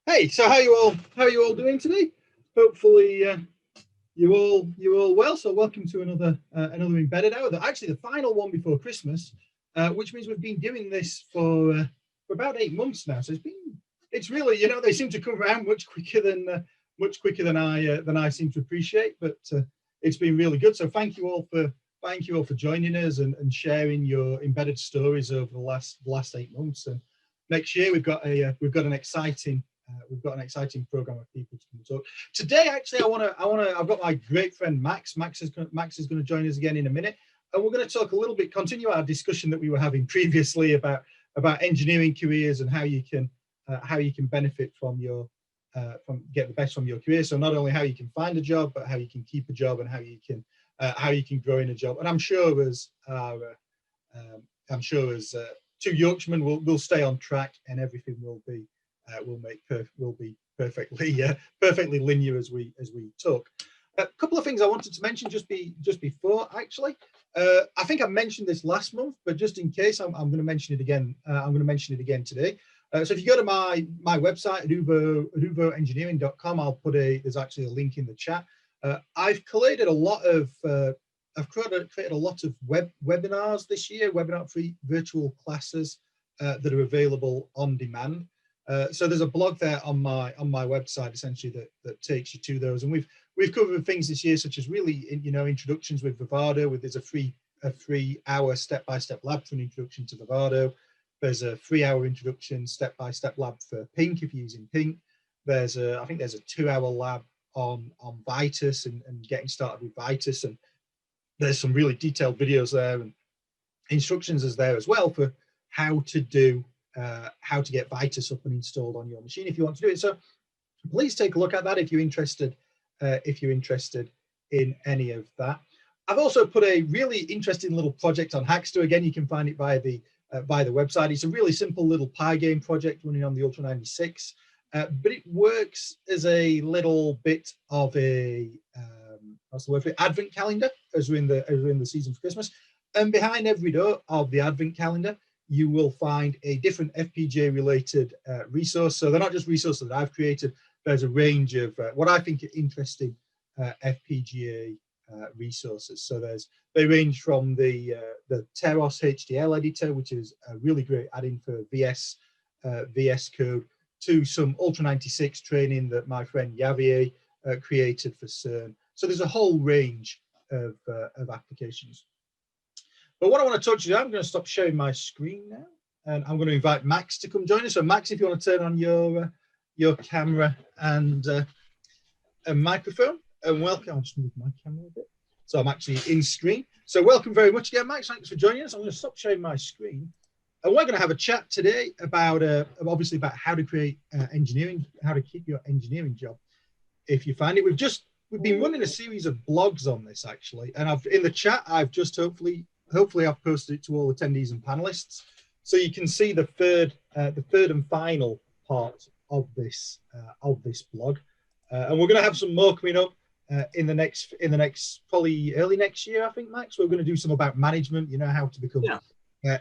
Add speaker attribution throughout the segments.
Speaker 1: Hey, so how you all doing today? Hopefully you all well. So welcome to another embedded hour. Actually the final one before Christmas, which means we've been doing this for about 8 months now. So it's really they seem to come around much quicker than I seem to appreciate. But it's been really good. So thank you all for joining us and sharing your embedded stories over the last 8 months. And next year we've got an exciting program of people to come and talk. Today, actually, I've got my great friend Max. Max is going to join us again in a minute, and we're going to talk a little bit, continue our discussion that we were having previously about engineering careers and how you can benefit from get the best from your career. So not only how you can find a job, but how you can keep a job and how you can grow in a job. And I'm sure as two Yorkshiremen will stay on track, and everything will be perfectly linear as we talk. A couple of things I wanted to mention just before, actually. I think I mentioned this last month, but just in case, I'm going to mention it again. I'm going to mention it again today. So if you go to my website, aduvoengineering.com, there's actually a link in the chat. I've created a lot of webinars this year, webinar-free virtual classes that are available on demand. So there's a blog there on my website, essentially, that takes you to those. And we've covered things this year, such as really introductions with Vivado. There's a 3-hour step-by-step lab for an introduction to Vivado. There's a 3-hour introduction step-by-step lab for Pink if you're using Pink. I think there's a 2-hour lab on Vitus and getting started with Vitus. And there's some really detailed videos there, and instructions is there as well for how to get Vitus up and installed on your machine if you want to do it. So please take a look at that if you're interested in any of that. I've also put a really interesting little project on Hackster. Again, you can find it by the website. It's a really simple little Pi game project running on the Ultra 96, but it works as a little bit of a advent calendar as we're in the season for Christmas. And behind every door of the advent calendar, you will find a different FPGA related resource. So they're not just resources that I've created. There's a range of what I think are interesting FPGA resources. So they range from the Teros HDL editor, which is a really great add-in for VS code, to some Ultra 96 training that my friend Javier created for CERN. So there's a whole range of applications. But what I want to talk to you about, I'm going to stop sharing my screen now, and I'm going to invite Max to come join us. So Max, if you want to turn on your camera and a microphone, and welcome. I'll just move my camera a bit, so I'm actually in screen. So welcome very much again, Max. Thanks for joining us. I'm going to stop sharing my screen, and we're going to have a chat today about obviously about how to create how to keep your engineering job if you find it. We've been running a series of blogs on this, actually, and in the chat I've just hopefully I've posted it to all attendees and panelists, so you can see the third and final part of this blog, and we're going to have some more coming up in the next probably early next year, I think, Max. We're going to do some about management, how to become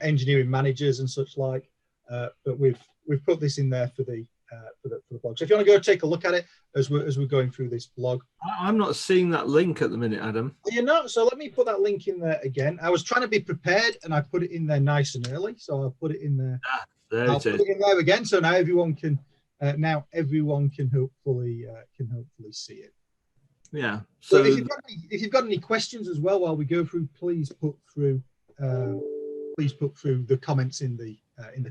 Speaker 1: engineering managers and such like. But we've put this in there for the blog. So if you want to go take a look at it as we're going through this blog.
Speaker 2: I'm not seeing that link at the minute, Adam.
Speaker 1: You're not? So let me put that link in there again. I was trying to be prepared, and I put it in there nice and early. So I'll put it in there. I'll put it in there again. So now everyone can hopefully see it.
Speaker 2: Yeah.
Speaker 1: So if you've got any questions as well while we go through, please put through the comments in the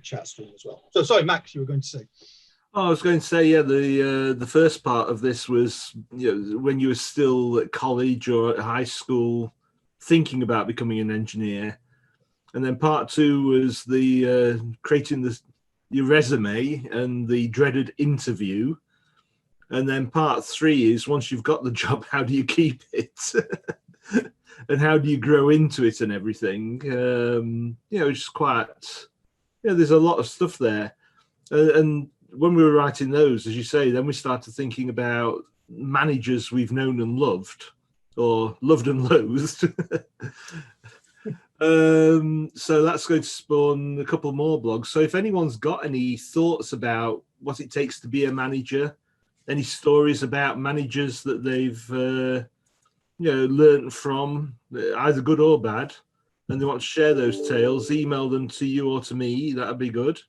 Speaker 1: chat stream as well. So sorry, Max, you were going to say.
Speaker 2: I was going to say, the first part of this was, when you were still at college or at high school thinking about becoming an engineer. And then part two was the creating your resume and the dreaded interview. And then part three is, once you've got the job, how do you keep it? And how do you grow into it and everything? It's quite, there's a lot of stuff there. And when we were writing those, as you say, then we started thinking about managers we've known and loved, or loved and loathed. So that's going to spawn a couple more blogs. So if anyone's got any thoughts about what it takes to be a manager, any stories about managers that they've learned from, either good or bad, and they want to share those tales, email them to you or to me. That'd be good.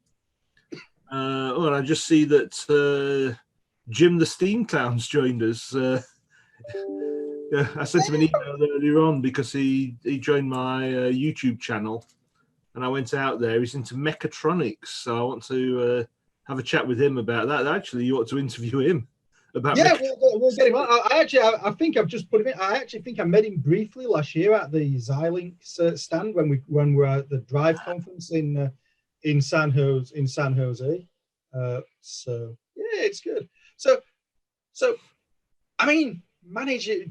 Speaker 2: And I just see that Jim the Steam Clown's joined us. I sent him an email earlier on because he joined my YouTube channel, and I went out there. He's into mechatronics, so I want to have a chat with him about that. Actually, you ought to interview him about.
Speaker 1: Yeah, we'll get him. I think I've just put him in. I actually think I met him briefly last year at the Xilinx stand when we were at the Drive conference in San Jose. So yeah, it's good. So I mean,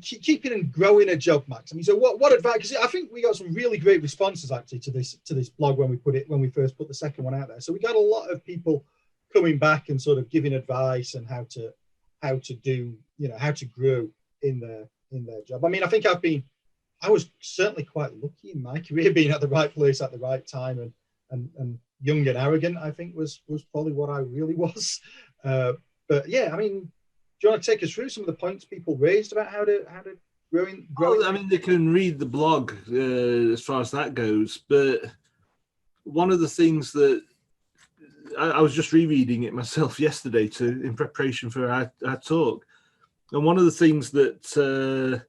Speaker 1: keeping and growing a job, Max. I mean, so what advice? Because I think we got some really great responses actually to this blog when we first put the second one out there. So we got a lot of people coming back and sort of giving advice and how to do, how to grow in their job. I mean, I think I was certainly quite lucky in my career being at the right place at the right time and young and arrogant, I think was probably what I really was. But yeah, I mean, do you want to take us through some of the points people raised about how to grow?
Speaker 2: I mean, they can read the blog as far as that goes, but one of the things that I was just rereading it myself yesterday in preparation for our talk, and one of the things that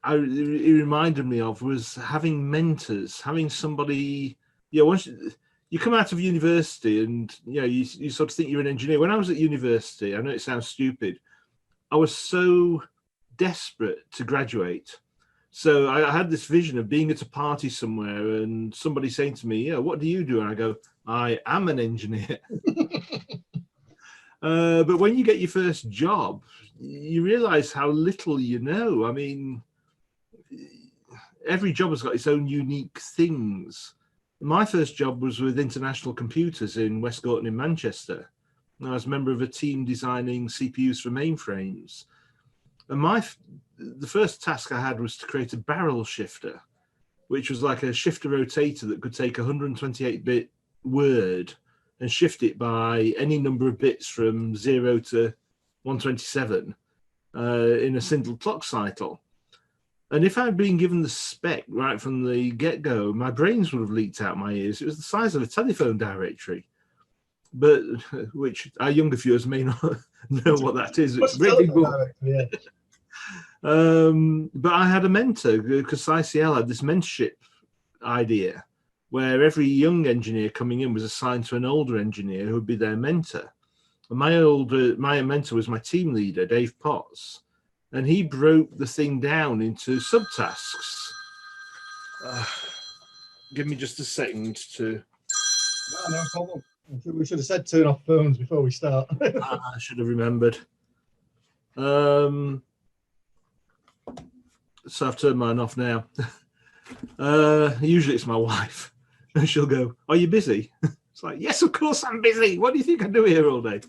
Speaker 2: it reminded me of was having mentors, having somebody. Once you come out of university and you sort of think you're an engineer. When I was at university, I know it sounds stupid, I was so desperate to graduate. So I had this vision of being at a party somewhere and somebody saying to me, what do you do? And I go, I am an engineer. But when you get your first job, you realize how little you know. I mean, every job has got its own unique things. My first job was with International Computers in West Gorton in Manchester. I was a member of a team designing CPUs for mainframes. And the first task I had was to create a barrel shifter, which was like a shifter rotator that could take a 128-bit word and shift it by any number of bits from 0 to 127 in a single clock cycle. And if I'd been given the spec right from the get-go, my brains would have leaked out my ears. It was the size of a telephone directory, but which our younger viewers may not know what that is. It's a great big book.
Speaker 1: Yeah.
Speaker 2: But I had a mentor because ICL had this mentorship idea where every young engineer coming in was assigned to an older engineer who would be their mentor. And my mentor was my team leader, Dave Potts. And he broke the thing down into subtasks. Give me just a second to...
Speaker 1: No problem. We should have said turn off phones before we start.
Speaker 2: I should have remembered. So I've turned mine off now. Usually it's my wife. And she'll go, are you busy? It's like, yes, of course I'm busy. What do you think I do here all day?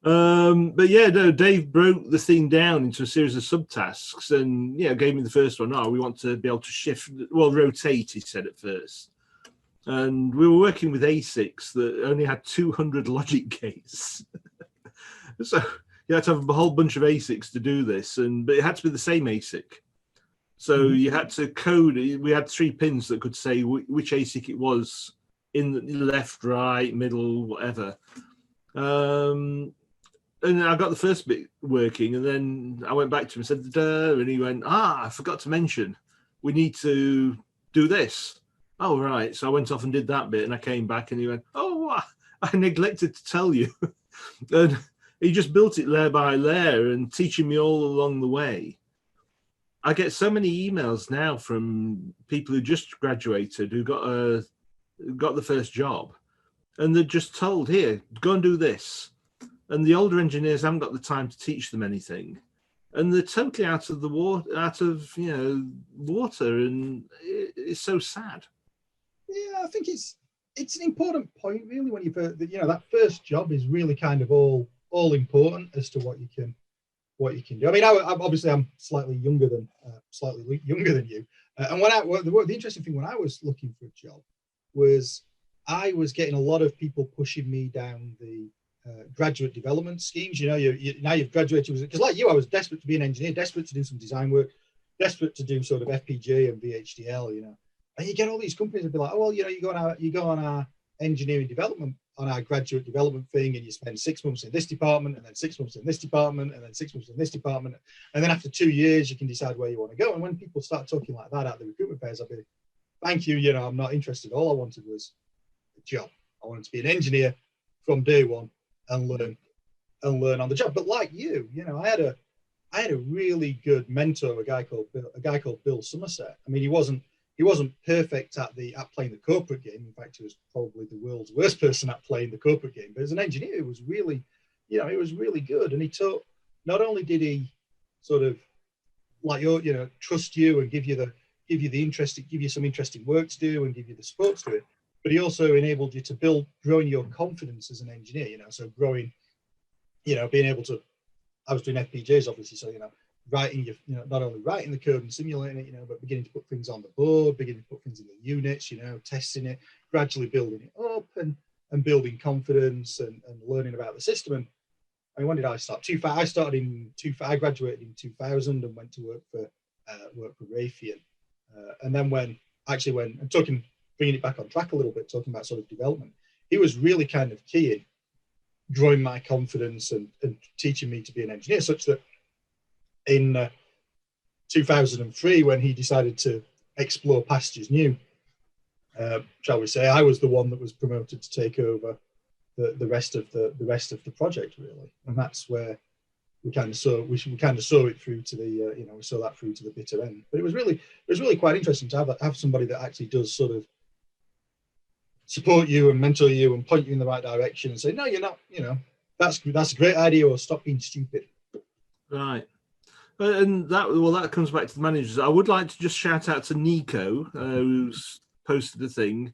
Speaker 2: But yeah, no, Dave broke the thing down into a series of subtasks and gave me the first one. We want to be able to rotate, he said at first. And we were working with ASICs that only had 200 logic gates. So you had to have a whole bunch of ASICs to do this, but it had to be the same ASIC. So you had to code. We had 3 pins that could say which ASIC it was in the left, right, middle, whatever. And I got the first bit working, and then I went back to him and said, duh, and he went, I forgot to mention, we need to do this. Oh, right. So I went off and did that bit, and I came back, and he went, I neglected to tell you. And he just built it layer by layer and teaching me all along the way. I get so many emails now from people who just graduated, who got the first job, and they're just told, here, go and do this. And the older engineers haven't got the time to teach them anything, and they're totally out of water, and it's so sad.
Speaker 1: Yeah, I think it's an important point, really, when that first job is really kind of all important as to what you can do. I mean, I'm slightly younger than you, and the interesting thing when I was looking for a job was I was getting a lot of people pushing me down the graduate development schemes. You know, now you've graduated, because like you, I was desperate to be an engineer, desperate to do some design work, desperate to do sort of FPGA and VHDL. You know, and you get all these companies that be like, oh well, you know, you go on our engineering development, on our graduate development thing, and you spend 6 months in this department, and then 6 months in this department, and then 6 months in this department, and then after 2 years you can decide where you want to go. And when people start talking like that at the recruitment fairs, I'll be like, thank you, you know, I'm not interested. All I wanted was a job. I wanted to be an engineer from day one and learn on the job. But like you know, I had a really good mentor, a guy called Bill Somerset. I mean, he wasn't perfect at playing the corporate game. In fact, he was probably the world's worst person at playing the corporate game. But as an engineer, it was really, you know, it was really good. And he taught. Not only did he sort of like you know, trust you and give you some interesting work to do and give you the support to it, but he also enabled you to growing your confidence as an engineer. You know, so growing, you know, being able to. I was doing FPGAs, obviously, so you know, not only writing the code and simulating it, you know, but beginning to put things on the board, beginning to put things in the units, you know, testing it, gradually building it up and building confidence and learning about the system. And I mean, when did I start? I graduated in 2000 and went to work for Raytheon. And then when I'm bringing it back on track a little bit, talking about sort of development, he was really kind of key in growing my confidence and teaching me to be an engineer, such that in 2003, when he decided to explore pastures new, shall we say, I was the one that was promoted to take over the rest of the project, really. And that's where we kind of saw it through to the you know, we saw that through to the bitter end. But it was really quite interesting to have somebody that actually does sort of support you and mentor you and point you in the right direction and say, no, you're not, you know, that's a great idea, or stop being stupid. Right.
Speaker 2: And that comes back to the managers. I would like to just shout out to Nico, who's posted a thing.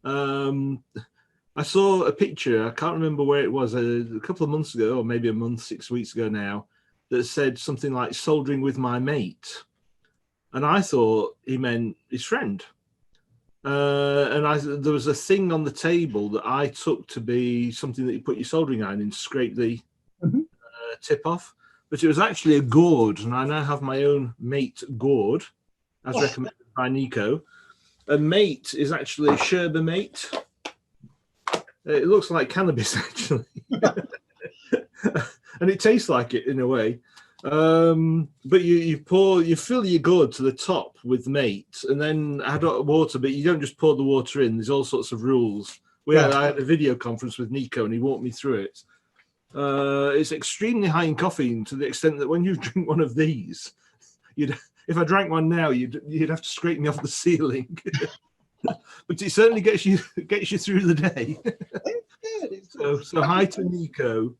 Speaker 2: I saw a picture, I can't remember where it was, a couple of months ago, or maybe a month, 6 weeks ago now, that said something like soldering with my mate. And I thought he meant his friend. And there was a thing on the table that I took to be something that you put your soldering iron in, scrape the tip off. But it was actually a gourd, and I now have my own mate gourd, as recommended by Nico. A mate is actually Sherba mate. It looks like cannabis, actually. And it tastes like it in a way. But you fill your gourd to the top with mate, and then add water, but you don't just pour the water in. There's all sorts of rules. I had a video conference with Nico, and he walked me through it. It's extremely high in caffeine, to the extent that when you drink one of these, if I drank one now, you'd have to scrape me off the ceiling. But it certainly gets you through the day. So hi to Nico.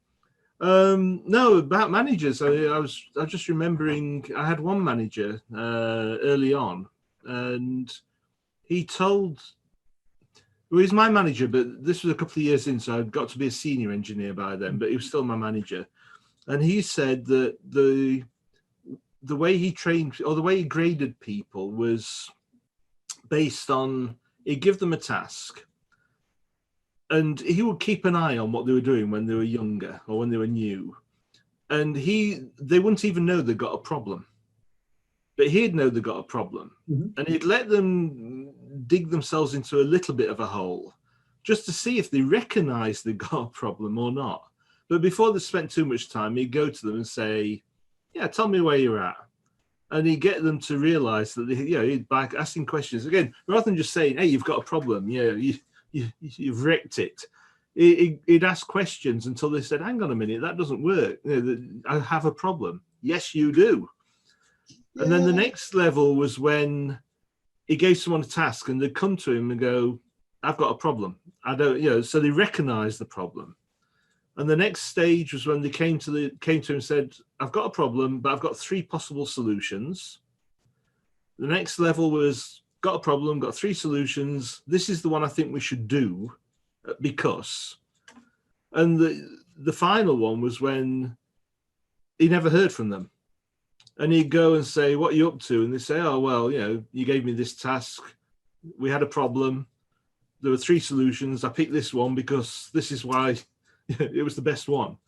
Speaker 2: No, about managers. I was just remembering. I had one manager early on, and he told. Well, he's my manager, but this was a couple of years in, so I'd got to be a senior engineer by then. But he was still my manager, and he said that the way he trained, or the way he graded people, was based on, he'd give them a task, and he would keep an eye on what they were doing when they were younger or when they were new. And they wouldn't even know they got a problem, but he'd know they got a problem. And he'd let them dig themselves into a little bit of a hole just to see if they recognized they got a problem or not. But before they spent too much time, he'd go to them and say, yeah, tell me where you're at. And he'd get them to realize that, he'd by asking questions again, rather than just saying, hey, you've got a problem. Yeah, you've wrecked it. He'd ask questions until they said, hang on a minute, that doesn't work. I have a problem. Yes, you do. Yeah. And then the next level was when he gave someone a task and they'd come to him and go, I've got a problem. I don't, so they recognized the problem. And the next stage was when they came to him and said, I've got a problem, but I've got 3 possible solutions. The next level was, got a problem, got 3 solutions. This is the one I think we should do because. And the final one was when he never heard from them. And he'd go and say, what are you up to? And they say, oh, well, you gave me this task. We had a problem. there were 3 solutions. I picked this one because this is why it was the best one.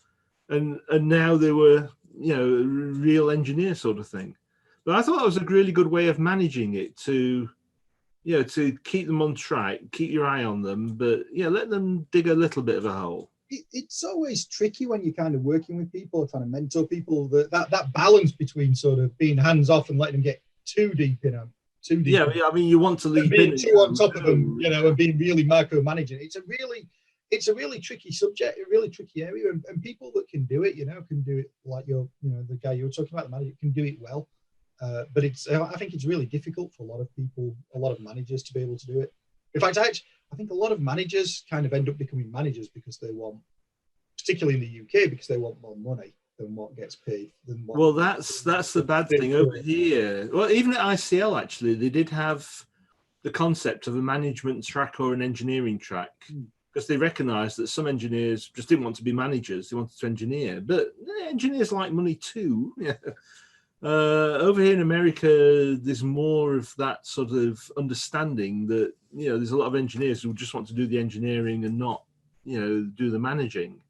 Speaker 2: And now they were, real engineer sort of thing. But I thought that was a really good way of managing it to keep them on track, keep your eye on them, but let them dig a little bit of a hole.
Speaker 1: It's always tricky when you're kind of working with people, trying to mentor people, that balance between sort of being hands off and letting them get too deep in them.
Speaker 2: Yeah, I mean, you want to leave
Speaker 1: being too on top of them, and being really micromanaging. It's a really tricky subject, a really tricky area, and people that can do it, can do it like the guy you were talking about, the manager can do it well. But I think it's really difficult for a lot of people, a lot of managers to be able to do it. In fact, I think a lot of managers kind of end up becoming managers because they want, particularly in the UK, because they want more money than what gets paid.
Speaker 2: Well, that's the bad thing over here. Well, even at ICL, actually, they did have the concept of a management track or an engineering track, because they recognised that some engineers just didn't want to be managers; they wanted to engineer. But engineers like money too. Yeah. Over here in America, there's more of that sort of understanding that there's a lot of engineers who just want to do the engineering and not do the managing.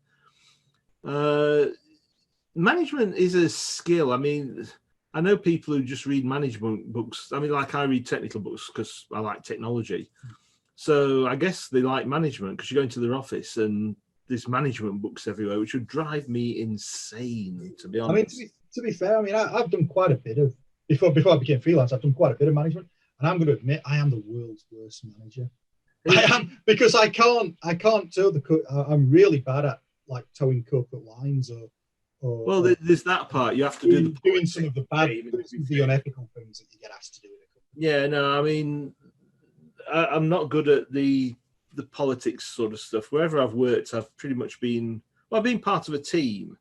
Speaker 2: Management is a skill. I mean, I know people who just read management books. I mean, like I read technical books because I like technology. So I guess they like management because you go into their office and there's management books everywhere, which would drive me insane, to be honest.
Speaker 1: I mean, to be fair, I mean, I've done quite a bit of, before I became freelance, I've done quite a bit of management. And I'm going to admit, I am the world's worst manager. I am, because I can't tow I'm really bad at like towing corporate lines or
Speaker 2: well, there's that part. You have to
Speaker 1: doing some of the bad, the unethical things that you get asked to do in a company.
Speaker 2: Yeah, no, I mean, I'm not good at the politics sort of stuff. Wherever I've worked, I've pretty much been part of a team,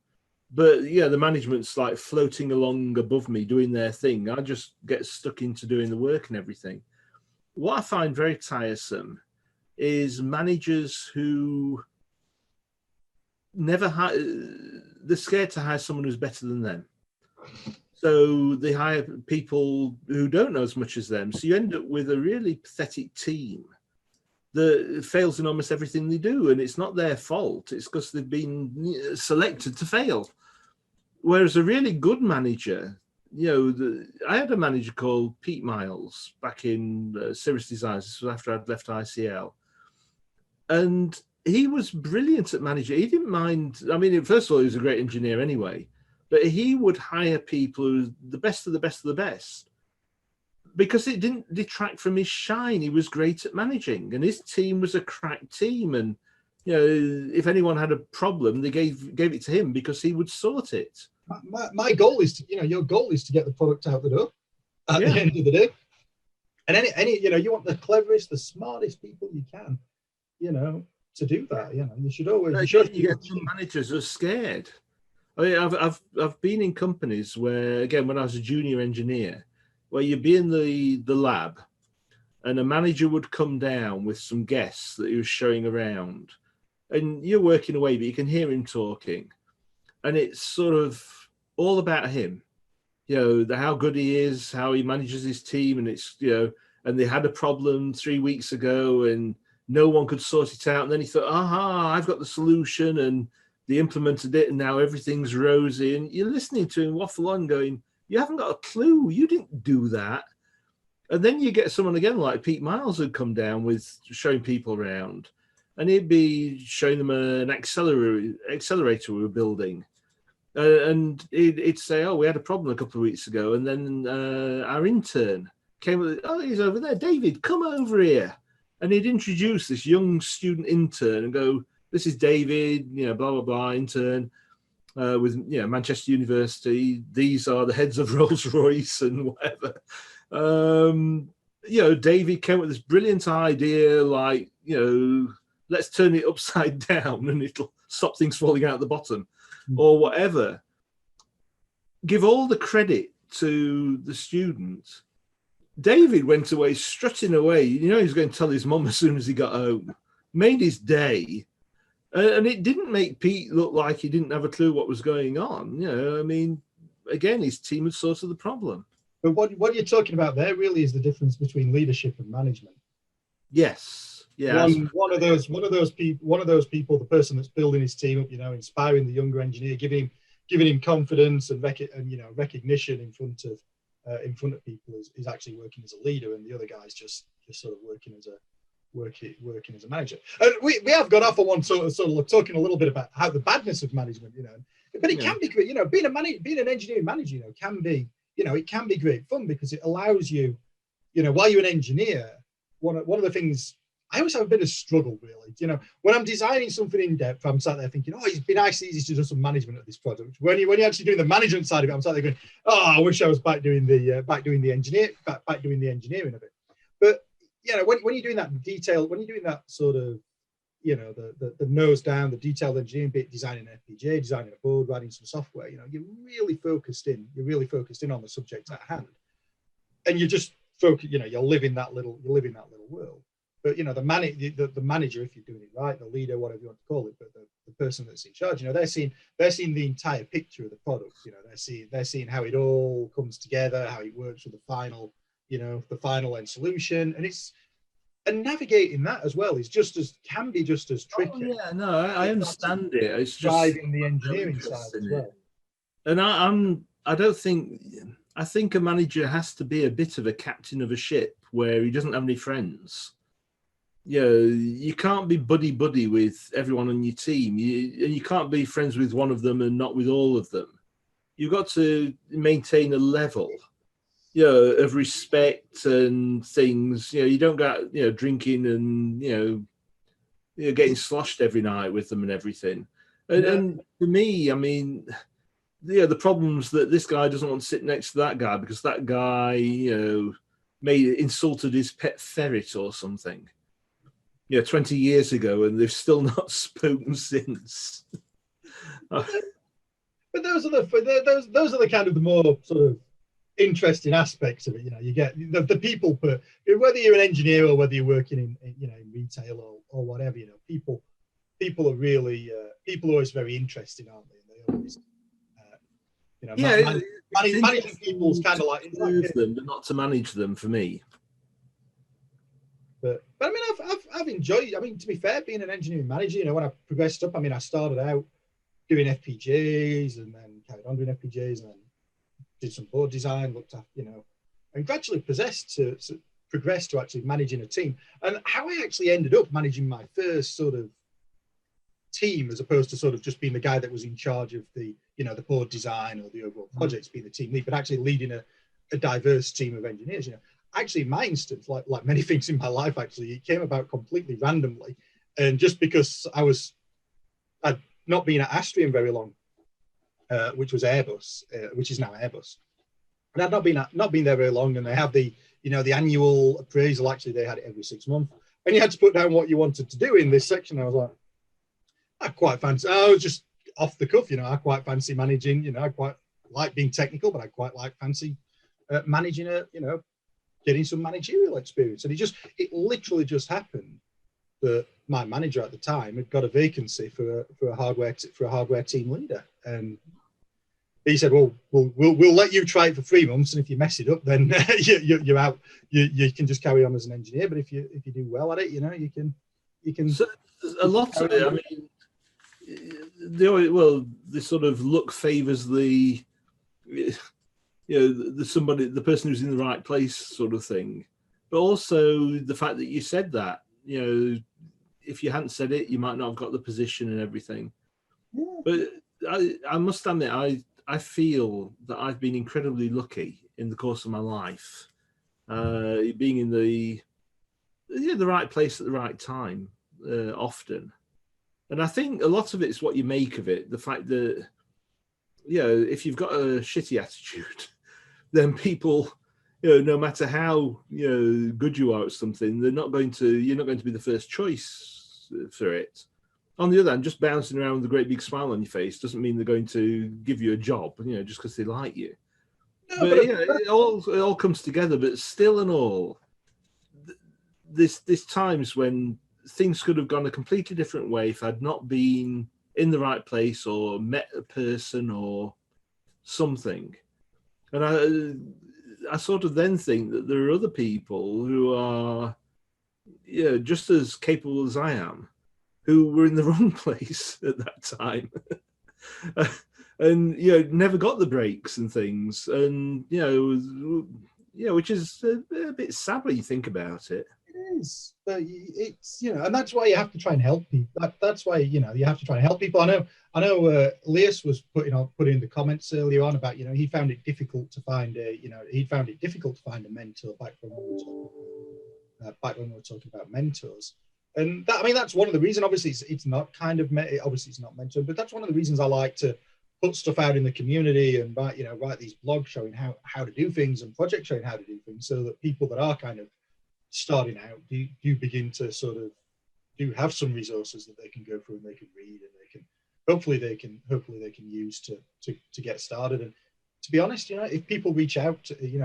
Speaker 2: but the management's like floating along above me doing their thing. I just get stuck into doing the work and everything. What I find very tiresome is managers who they're scared to hire someone who's better than them. So they hire people who don't know as much as them. So you end up with a really pathetic team that fails in almost everything they do. And it's not their fault. It's because they've been selected to fail. Whereas a really good manager, I had a manager called Pete Miles back in Cirrus Designs. This was after I'd left ICL. And he was brilliant at managing. He didn't mind. I mean, first of all, he was a great engineer anyway, but he would hire people who the best of the best of the best because it didn't detract from his shine. He was great at managing, and his team was a crack team. And if anyone had a problem, they gave it to him because he would sort it.
Speaker 1: My goal is to, your goal is to get the product out the door at the end of the day. And any you want the cleverest, the smartest people you can, to do that. You should always.
Speaker 2: You get some managers who are scared. I mean, I've been in companies where, again, when I was a junior engineer, where you'd be in the lab, and a manager would come down with some guests that he was showing around, and you're working away, but you can hear him talking, and it's sort of all about him, how good he is, how he manages his team, and it's and they had a problem 3 weeks ago, and no one could sort it out. And then he thought, I've got the solution. And they implemented it. And now everything's rosy. And you're listening to him waffle on going, you haven't got a clue. You didn't do that. And then you get someone again like Pete Miles who'd come down with showing people around. And he'd be showing them an accelerator we were building. And he'd say, we had a problem a couple of weeks ago. And then our intern came with, he's over there. David, come over here. And he'd introduce this young student intern and go, this is David, blah, blah, blah, intern with, Manchester University. These are the heads of Rolls-Royce and whatever. David came with this brilliant idea, like, let's turn it upside down and it'll stop things falling out the bottom or whatever. Give all the credit to the student. David went away strutting away. He was going to tell his mum as soon as he got home. Made his day. And it didn't make Pete look like he didn't have a clue what was going on. I mean, again, his team had sorted the problem.
Speaker 1: But what you're talking about there really is the difference between leadership and management.
Speaker 2: Yes. Yeah,
Speaker 1: one of those people, the person that's building his team up, inspiring the younger engineer, giving him confidence and recognition in front of people is actually working as a leader, and the other guy's just sort of working as a manager. And we have gone off on one sort of talking a little bit about how the badness of management, but it can be great. Being an engineering manager, can be, it can be great fun because it allows you, while you're an engineer, one of the things I always have a bit of struggle, really. When I'm designing something in depth, I'm sat there thinking, oh, it'd be nice, easy to do some management of this project. When you're actually doing the management side of it, I'm sat there going, oh, I wish I was back doing the engineering of it. But when you're doing that detail, when you're doing that sort of, the nose down, the detailed engineering bit, designing an FPGA, designing a board, writing some software, you're really focused in on the subject at hand, and you just focus, you're living that little world. But the manager, if you're doing it right, the leader, whatever you want to call it, but the person that's in charge, they're seeing the entire picture of the product. They're seeing how it all comes together, how it works with the final end solution, and navigating that as well can be just as tricky.
Speaker 2: Oh, yeah, no, I understand it. It's just
Speaker 1: driving the engineering side as well.
Speaker 2: And I think a manager has to be a bit of a captain of a ship where he doesn't have any friends. You can't be buddy with everyone on your team. You can't be friends with one of them and not with all of them. You've got to maintain a level, of respect and things. You don't get, drinking and, getting sloshed every night with them and everything. And for me, I mean, the problems that this guy doesn't want to sit next to that guy because that guy, insulted his pet ferret or something. 20 years ago, and they've still not spoken since.
Speaker 1: But those are the kind of the more sort of interesting aspects of it. You get the people, but whether you're an engineer or whether you're working in retail or whatever, people are really people are always very interesting, aren't they? They always, managing people's kind of like
Speaker 2: them, but not to manage them for me.
Speaker 1: But I mean, I've enjoyed. I mean, to be fair, being an engineering manager, when I progressed up, I mean, I started out doing FPGAs and then carried on doing FPGAs and then did some board design, looked at, and gradually progressed to actually managing a team. And how I actually ended up managing my first sort of team, as opposed to sort of just being the guy that was in charge of the board design or the overall projects, being the team lead, but actually leading a diverse team of engineers. Actually, in my instance, like many things in my life, actually, it came about completely randomly, and just because I'd not been at Astrium very long, which was Airbus, which is now Airbus, and I'd not been there very long, and they have the annual appraisal. Actually, they had it every 6 months, and you had to put down what you wanted to do in this section. I was like, I was just off the cuff, I quite fancy managing. I quite like being technical, but I quite like fancy managing getting some managerial experience. And it literally just happened that my manager at the time had got a vacancy for a hardware team leader, and he said, "Well, we'll let you try it for 3 months, and if you mess it up, then you're out. You can just carry on as an engineer. But if you do well at it, you can." So
Speaker 2: a lot of it. I mean, the sort of luck favors the the person who's in the right place sort of thing, but also the fact that you said that, if you hadn't said it, you might not have got the position and everything. Yeah. But I must admit, I feel that I've been incredibly lucky in the course of my life, being in the right place at the right time, often. And I think a lot of it's what you make of it. The fact that, if you've got a shitty attitude, then people, no matter how good you are at something, you're not going to be the first choice for it. On the other hand, just bouncing around with a great big smile on your face doesn't mean they're going to give you a job, just because they like you. No, but it all comes together. But still, and all, there's times when things could have gone a completely different way if I'd not been in the right place or met a person or something. And I sort of then think that there are other people who are just as capable as I am, who were in the wrong place at that time. And never got the breaks and things, and which is a bit sad when you think about it.
Speaker 1: It is, but it's and that's why you have to try and help people. That's why you have to try and help people. I know. Leas was putting in the comments earlier on about he found it difficult to find he found it difficult to find a mentor back when we were talking about mentors. And that's one of the reasons. Obviously, it's not obviously it's not mentored, but that's one of the reasons I like to put stuff out in the community and write these blogs showing how to do things and projects showing how to do things, so that people that are kind of starting out do begin to sort of have some resources that they can go through and they can read, and hopefully they can use to get started. And to be honest, if people reach out to me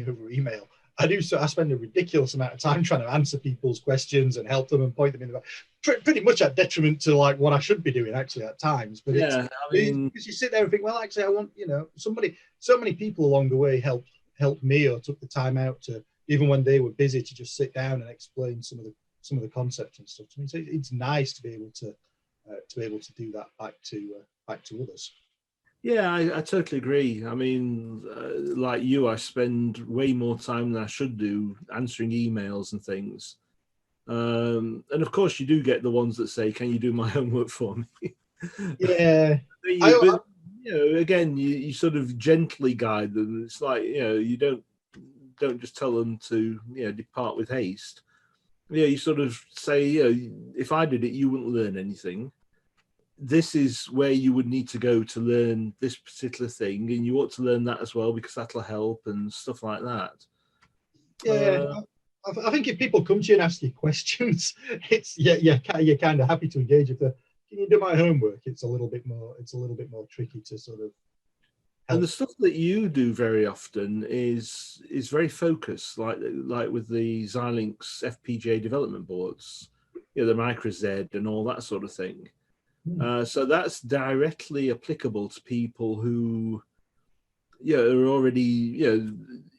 Speaker 1: over email, I spend a ridiculous amount of time trying to answer people's questions and help them and point them in the pretty much at detriment to like what I should be doing actually at times. But because you sit there and think, well, actually I want so many people along the way helped me or took the time out to, even when they were busy, to just sit down and explain some of the concepts and stuff to me. So it's nice to be able to do that back to others.
Speaker 2: Yeah, I totally agree. I mean, like you, I spend way more time than I should do answering emails and things. And of course, you do get the ones that say, "Can you do my homework for me?"
Speaker 1: Yeah.
Speaker 2: But again, you sort of gently guide them. It's like you don't just tell them to depart with haste. You sort of say, if I did it, you wouldn't learn anything. This is where you would need to go to learn this particular thing, and you ought to learn that as well because that'll help and stuff like that.
Speaker 1: Yeah, I think if people come to you and ask you questions, it's you're kind of happy to engage. If can you do my homework? It's a little bit more tricky to sort of help.
Speaker 2: And the stuff that you do very often is very focused, like with the Xilinx FPGA development boards, the MicroZ and all that sort of thing. So that's directly applicable to people who are already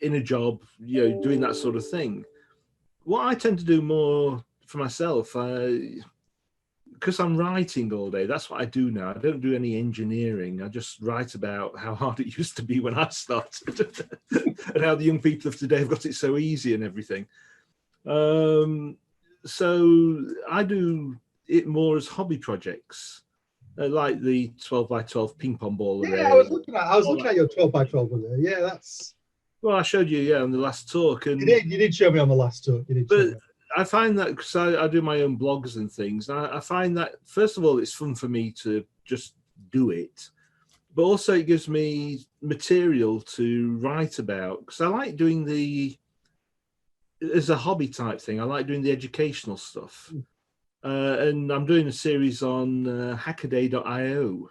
Speaker 2: in a job, doing that sort of thing. What I tend to do more for myself, because I'm writing all day, that's what I do now. I don't do any engineering. I just write about how hard it used to be when I started and how the young people of today have got it so easy and everything. So I do it more as hobby projects, like the 12 by 12 ping pong ball array.
Speaker 1: Yeah, I was looking at your 12 by 12 one there. Yeah, that's.
Speaker 2: Well, I showed you, on the last talk. And
Speaker 1: you did show me on the last talk.
Speaker 2: But I find that, because I do my own blogs and things, and I find that, first of all, it's fun for me to just do it. But also it gives me material to write about, because I like doing as a hobby type thing, I like doing the educational stuff. And I'm doing a series on hackaday.io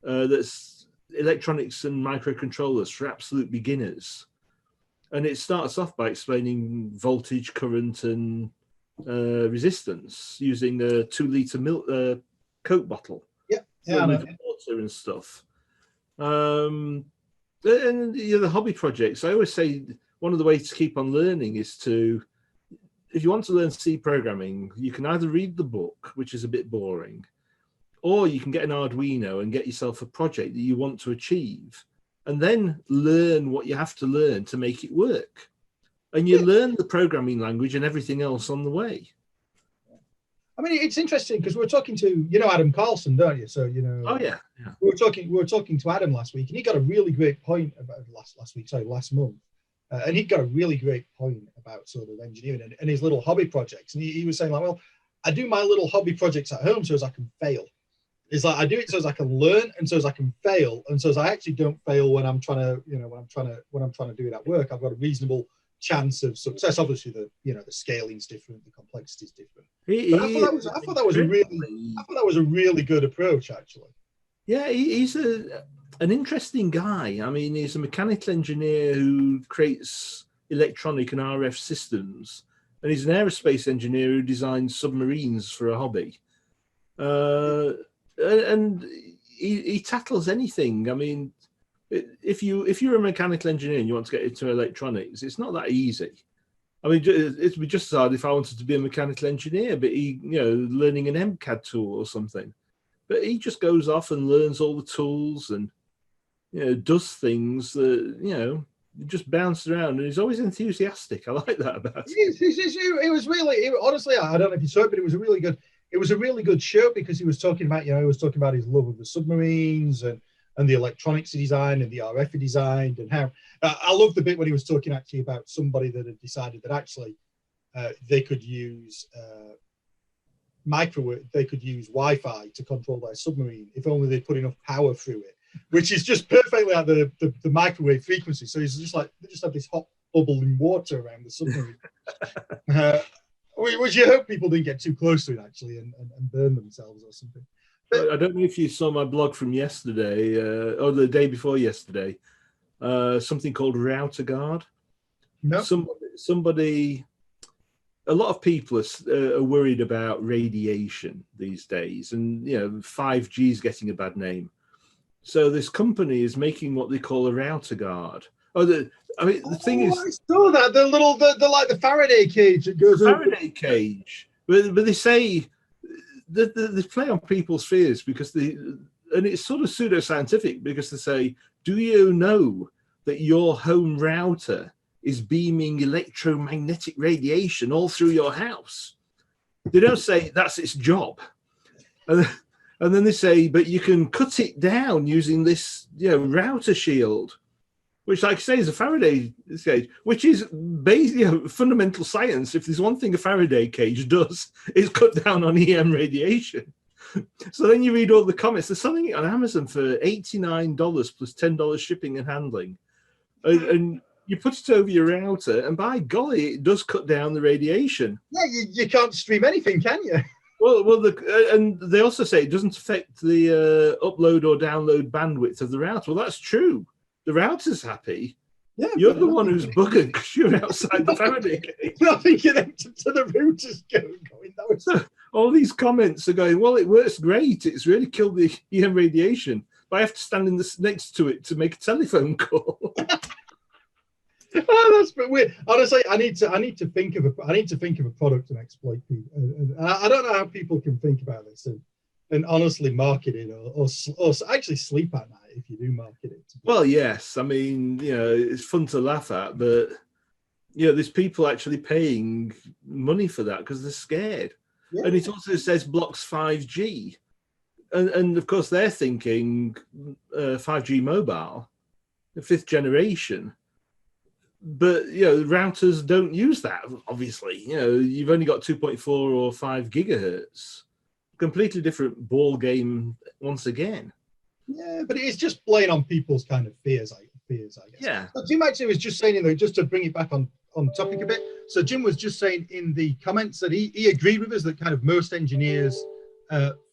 Speaker 2: that's electronics and microcontrollers for absolute beginners. And it starts off by explaining voltage, current, and resistance using a 2-liter milk Coke bottle.
Speaker 1: Yeah,
Speaker 2: with water and stuff. And the hobby projects, I always say one of the ways to keep on learning is to, if you want to learn C programming, you can either read the book, which is a bit boring, or you can get an Arduino and get yourself a project that you want to achieve, and then learn what you have to learn to make it work. And you learn the programming language and everything else on the way.
Speaker 1: I mean, it's interesting because we were talking to, Adam Carlson, don't you? So,
Speaker 2: Oh, yeah.
Speaker 1: We were talking to Adam last week, and he got a really great point about last month. And he got a really great point about sort of engineering and his little hobby projects. And he was saying, like, well, I do my little hobby projects at home so as I can fail. It's like I do it so as I can learn and so as I can fail, and so as I actually don't fail when I'm trying to, when I'm trying to do it at work. I've got a reasonable chance of success. Obviously, the scaling's different, the complexity is different. But I thought that was a really good approach, actually.
Speaker 2: Yeah, he's an interesting guy. I mean, he's a mechanical engineer who creates electronic and RF systems, and he's an aerospace engineer who designs submarines for a hobby. And he tackles anything. I mean, if you're a mechanical engineer and you want to get into electronics, it's not that easy. I mean, it'd be just as hard if I wanted to be a mechanical engineer, but learning an MCAD tool or something. But he just goes off and learns all the tools and, does things that, just bounces around, and he's always enthusiastic. I like that about him.
Speaker 1: It was really, honestly, I don't know if you saw it, but it was a really good show, because he was talking about, his love of the submarines and the electronics he designed and the RF he designed, and how I love the bit when he was talking actually about somebody that had decided that actually they could use they could use Wi-Fi to control their submarine if only they put enough power through it, which is just perfectly at the microwave frequency. So he's just like, they just have this hot bubbling water around the submarine. Which you hope people didn't get too close to it actually and burn themselves or something.
Speaker 2: But I don't know if you saw my blog from yesterday or the day before yesterday. Something called Router Guard.
Speaker 1: No.
Speaker 2: Somebody. A lot of people are worried about radiation these days, and 5G is getting a bad name. So this company is making what they call a router guard. The thing is,
Speaker 1: I saw that the like the Faraday cage that goes over.
Speaker 2: Faraday cage, but they say they play on people's fears because and it's sort of pseudoscientific, because they say, do you know that your home router is beaming electromagnetic radiation all through your house? They don't say that's its job. And then they say, but you can cut it down using this router shield, which, like I say, is a Faraday cage, which is basically fundamental science. If there's one thing a Faraday cage does, is cut down on EM radiation. So then you read all the comments. They're selling it on Amazon for $89 plus $10 shipping and handling. And you put it over your router, and by golly, it does cut down the radiation.
Speaker 1: Yeah, you can't stream anything, can you?
Speaker 2: Well, and they also say it doesn't affect the upload or download bandwidth of the router. Well, that's true. The router's happy. Yeah, you're the one who's buggered because you're outside the Faraday cage.
Speaker 1: Nothing connected to the router's going.
Speaker 2: So all these comments are going, well, it works great. It's really killed the EM radiation, but I have to stand next to it to make a telephone call.
Speaker 1: Oh, that's weird. Honestly, I need to think of a product and exploit people. And I don't know how people can think about this and honestly market it or actually sleep at night if you do market it.
Speaker 2: Well, yes. I mean, it's fun to laugh at, but there's people actually paying money for that because they're scared. Yeah. And it also says blocks 5G, and of course they're thinking 5G mobile, the 5th generation. But routers don't use that. Obviously, you've only got 2.4 or 5 gigahertz. Completely different ball game once again.
Speaker 1: Yeah, but it's just playing on people's kind of fears, I guess.
Speaker 2: Yeah.
Speaker 1: So Jim actually was just saying, just to bring it back on topic a bit. So Jim was just saying in the comments that he agreed with us that kind of most engineers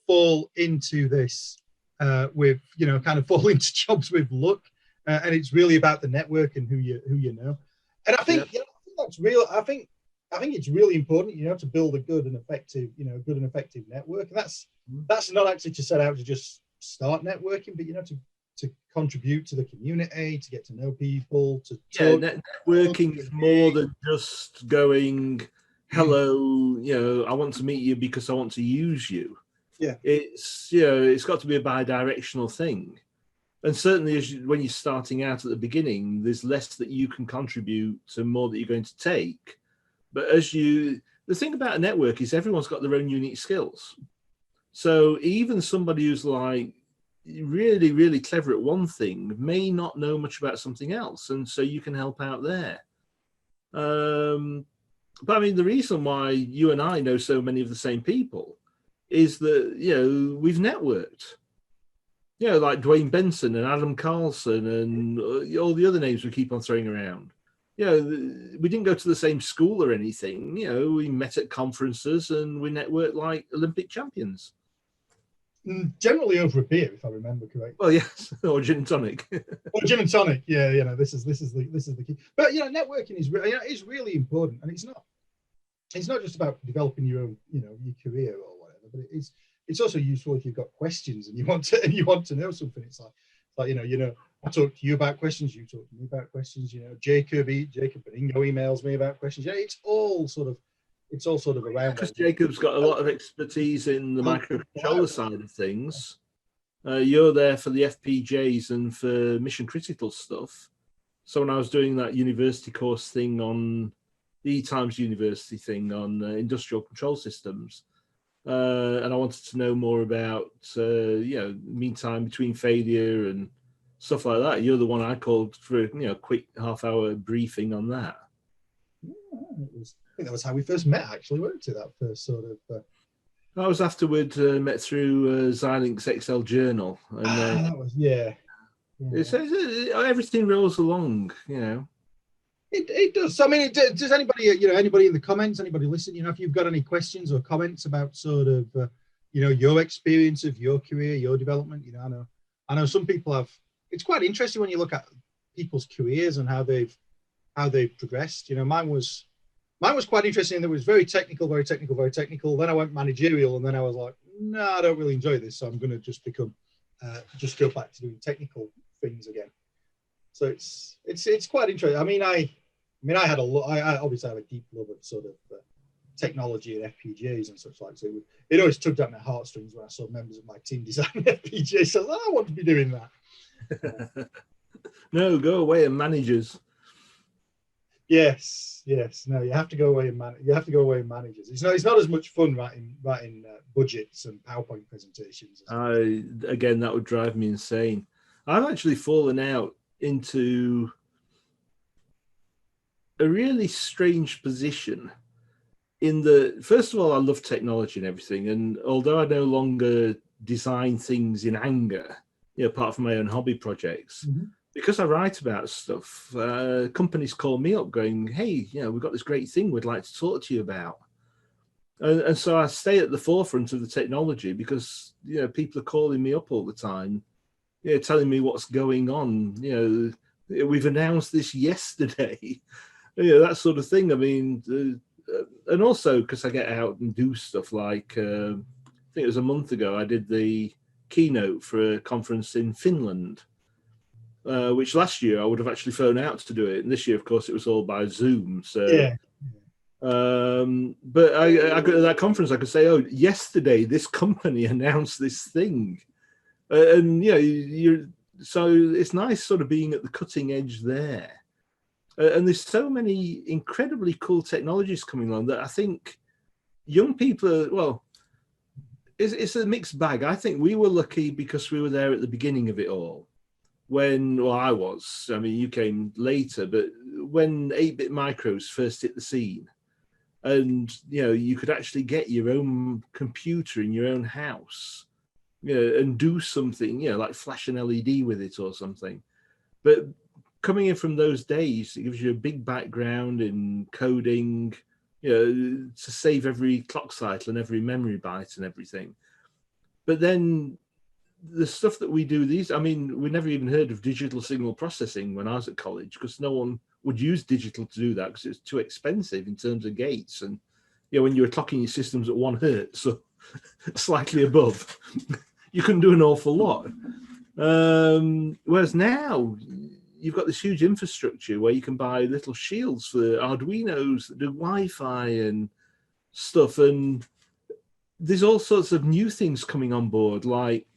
Speaker 1: fall into this with kind of fall into jobs with luck. And it's really about the network and who you know. And I think, I think that's real. I think it's really important, to build a good and effective network. And that's not actually to set out to just start networking, but to contribute to the community, to get to know people, to talk.
Speaker 2: Networking is more than just going, hello, I want to meet you because I want to use you.
Speaker 1: Yeah,
Speaker 2: it's got to be a bi-directional thing. And certainly when you're starting out at the beginning, there's less that you can contribute to more that you're going to take. But the thing about a network is everyone's got their own unique skills. So even somebody who's like really, really clever at one thing may not know much about something else. And so you can help out there. But I mean, the reason why you and I know so many of the same people is that, we've networked. Like Dwayne Benson and Adam Carlson and all the other names we keep on throwing around. We didn't go to the same school or anything. We met at conferences and we networked like Olympic champions.
Speaker 1: Generally over a beer, if I remember correctly.
Speaker 2: Well, yes, or gin and tonic.
Speaker 1: Or gin and tonic. Yeah, this is the key. But networking is really important, and it's not just about developing your own your career or whatever, but it's also useful if you've got questions and you want to know something. It's like I talk to you about questions, you talk to me about questions, you know, Jacob Beningo emails me about questions. Yeah, it's all sort of around
Speaker 2: Because
Speaker 1: there.
Speaker 2: Jacob's got a lot of expertise in the
Speaker 1: Well,
Speaker 2: microcontroller side of things. You're there for the FPGAs and for mission critical stuff. So when I was doing that university course thing on the E-Times University thing on industrial control systems, and I wanted to know more about, mean time between failure and stuff like that, you're the one I called for a quick half-hour briefing on that.
Speaker 1: Yeah, I think that was how we first met, actually, weren't it? That first sort of.
Speaker 2: I was afterward met through Xilinx XL Journal, and then
Speaker 1: that was yeah.
Speaker 2: everything rolls along,
Speaker 1: It does. So, I mean, does anybody in the comments, anybody listening, if you've got any questions or comments about sort of, your experience of your career, your development, I know some people have. It's quite interesting when you look at people's careers and how they've progressed. Mine was quite interesting. It was very technical, very technical, very technical. Then I went managerial, and then I was like, no, I don't really enjoy this, so I'm going to just just go back to doing technical things again. So it's quite interesting. I mean, I had I obviously have a deep love of sort of technology and FPGAs and such like. So it always tugged at my heartstrings when I saw members of my team design FPGAs. So I want to be doing that.
Speaker 2: No, go away and managers.
Speaker 1: Yes. No, you have to go away and manage. You have to go away and managers. It's not as much fun writing budgets and PowerPoint presentations.
Speaker 2: Again, that would drive me insane. I've actually fallen out into a really strange position first of all, I love technology and everything. And although I no longer design things in anger, apart from my own hobby projects, because I write about stuff, companies call me up going, hey, we've got this great thing we'd like to talk to you about. And so I stay at the forefront of the technology because, people are calling me up all the time, telling me what's going on. We've announced this yesterday, that sort of thing. I mean, and also because I get out and do stuff like, I think it was a month ago, I did the keynote for a conference in Finland, which last year I would have actually flown out to do it. And this year, of course, it was all by Zoom. So,
Speaker 1: yeah.
Speaker 2: But I got to that conference, I could say, oh, yesterday this company announced this thing. And, so it's nice sort of being at the cutting edge there. And there's so many incredibly cool technologies coming along that I think young people it's a mixed bag. I think we were lucky because we were there at the beginning of it all. I was. I mean, you came later, but when 8-bit micros first hit the scene, and you could actually get your own computer in your own house, and do something, like flash an LED with it or something. But coming in from those days, it gives you a big background in coding, to save every clock cycle and every memory byte and everything. But then the stuff that we do we never even heard of digital signal processing when I was at college, because no one would use digital to do that because it's too expensive in terms of gates. And when you were clocking your systems at 1 hertz, so slightly above, you couldn't do an awful lot. Whereas now you've got this huge infrastructure where you can buy little shields for Arduinos that do Wi-Fi and stuff. And there's all sorts of new things coming on board. Like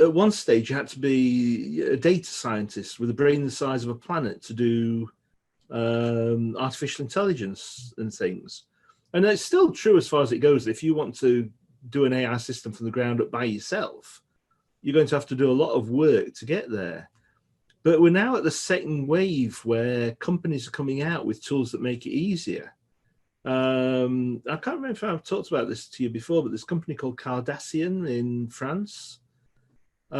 Speaker 2: at one stage, you had to be a data scientist with a brain the size of a planet to do artificial intelligence and things. And it's still true as far as it goes. If you want to do an AI system from the ground up by yourself, you're going to have to do a lot of work to get there. But we're now at the second wave where companies are coming out with tools that make it easier. I can't remember if I've talked about this to you before, but this company called Cardassian in France, they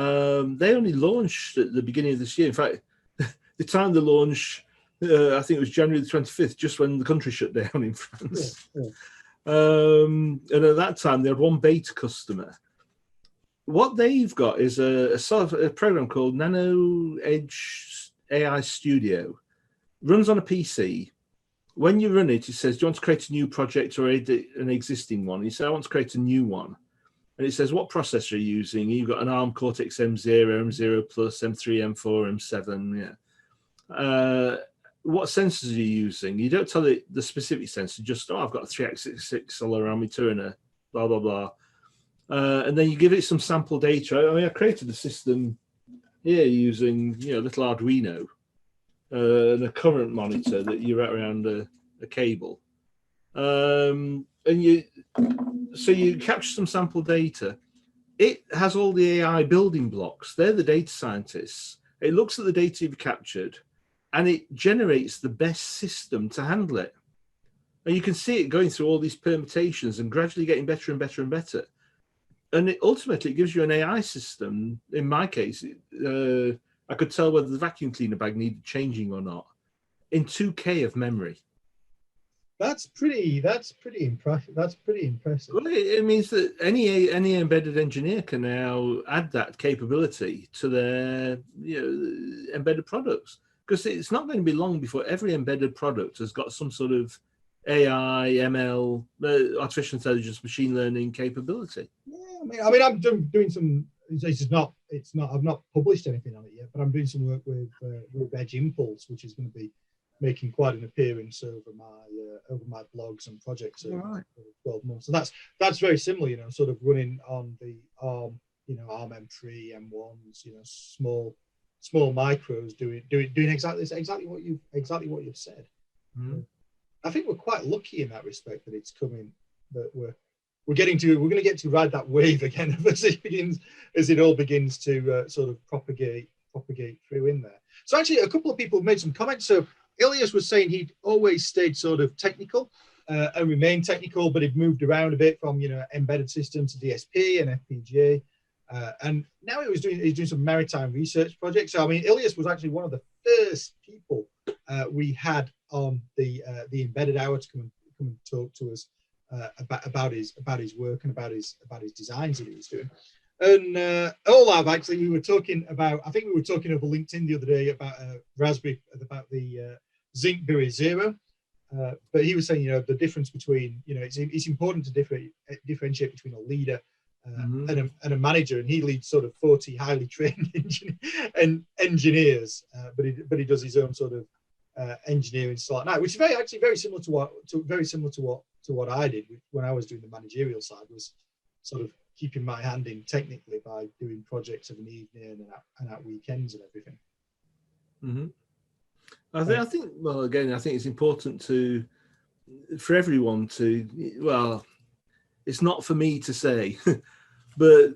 Speaker 2: only launched at the beginning of this year. In fact, the time they launched, I think it was January the 25th, just when the country shut down in France. Yeah. And at that time, they had one beta customer. What they've got is a sort of a program called Nano Edge AI Studio. Runs on a PC. When you run it, it says, do you want to create a new project or edit an existing one? You say, I want to create a new one. and it says what processor are you using. You've got an ARM Cortex M0, M0 Plus, M3, M4, M7. Yeah. What sensors are you using? You don't tell it the specific sensor. Just I've got a 3x6 accelerometer and a blah blah blah, and then you give it some sample data. I mean, I created a system here using little Arduino and a current monitor that you wrap around a cable, and you capture some sample data. It has all the AI building blocks. They're the data scientists. It looks at the data you've captured, and it generates the best system to handle it. And you can see it going through all these permutations and gradually getting better and better and better. And ultimately, it gives you an AI system. In my case, I could tell whether the vacuum cleaner bag needed changing or not in 2K of memory.
Speaker 1: That's pretty impressive.
Speaker 2: Well, it means that any embedded engineer can now add that capability to their embedded products, because it's not going to be long before every embedded product has got some sort of AI, ML, artificial intelligence, machine learning capability.
Speaker 1: Yeah, I mean, I'm doing some. I've not published anything on it yet, but I'm doing some work with Edge Impulse, which is going to be making quite an appearance over my blogs and projects over 12 months. So that's very similar, sort of running on the ARM, ARM M3, M1s, small micros, doing exactly what you've said.
Speaker 2: Mm-hmm.
Speaker 1: I think we're quite lucky in that respect that it's coming, that we're going to get to ride that wave again as it all begins to sort of propagate through in there. So actually, a couple of people made some comments. So Ilias was saying he'd always stayed sort of technical and remained technical, but he'd moved around a bit from embedded systems to DSP and FPGA, and now he's doing some maritime research projects. So I mean, Ilias was actually one of the first people we had on the embedded hour to come and talk to us about his work and about his designs that he was doing. And Olav, actually, we were talking over LinkedIn the other day about Raspberry, about the Zinkberry Zero. But he was saying, the difference between, it's important to differentiate between a leader and a manager, and he leads sort of 40 highly trained engineers, but he does his own sort of engineering style now, which is very similar to what I did when I was doing the managerial side, was sort of keeping my hand in technically by doing projects of an evening and at weekends and everything.
Speaker 2: Mm-hmm. I think it's important for everyone to, well, it's not for me to say, but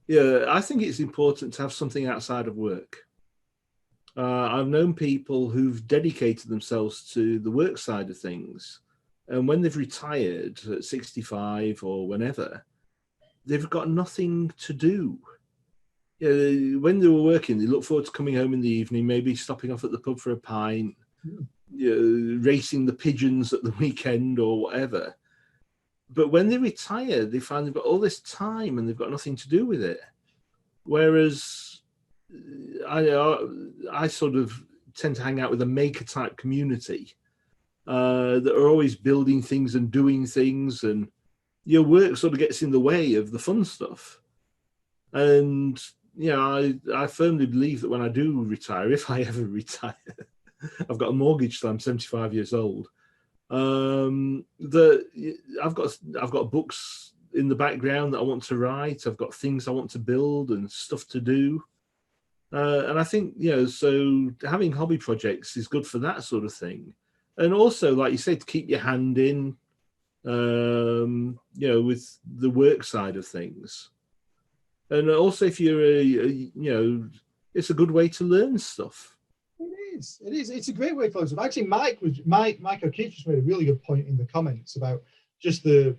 Speaker 2: I think it's important to have something outside of work. I've known people who've dedicated themselves to the work side of things, and when they've retired at 65 or whenever, they've got nothing to do. When they were working, they look forward to coming home in the evening, maybe stopping off at the pub for a pint, racing the pigeons at the weekend or whatever. But when they retire, they find they've got all this time and they've got nothing to do with it. Whereas I sort of tend to hang out with a maker type community that are always building things and doing things, and your work sort of gets in the way of the fun stuff. And I firmly believe that when I do retire, if I ever retire, I've got a mortgage till I'm 75 years old. That I've got books in the background that I want to write. I've got things I want to build and stuff to do. And I think, so having hobby projects is good for that sort of thing. And also, like you said, to keep your hand in, with the work side of things. And also, if you're it's a good way to learn stuff.
Speaker 1: It is. It's a great way to learn stuff. Actually, Mike O'Keefe just made a really good point in the comments about just the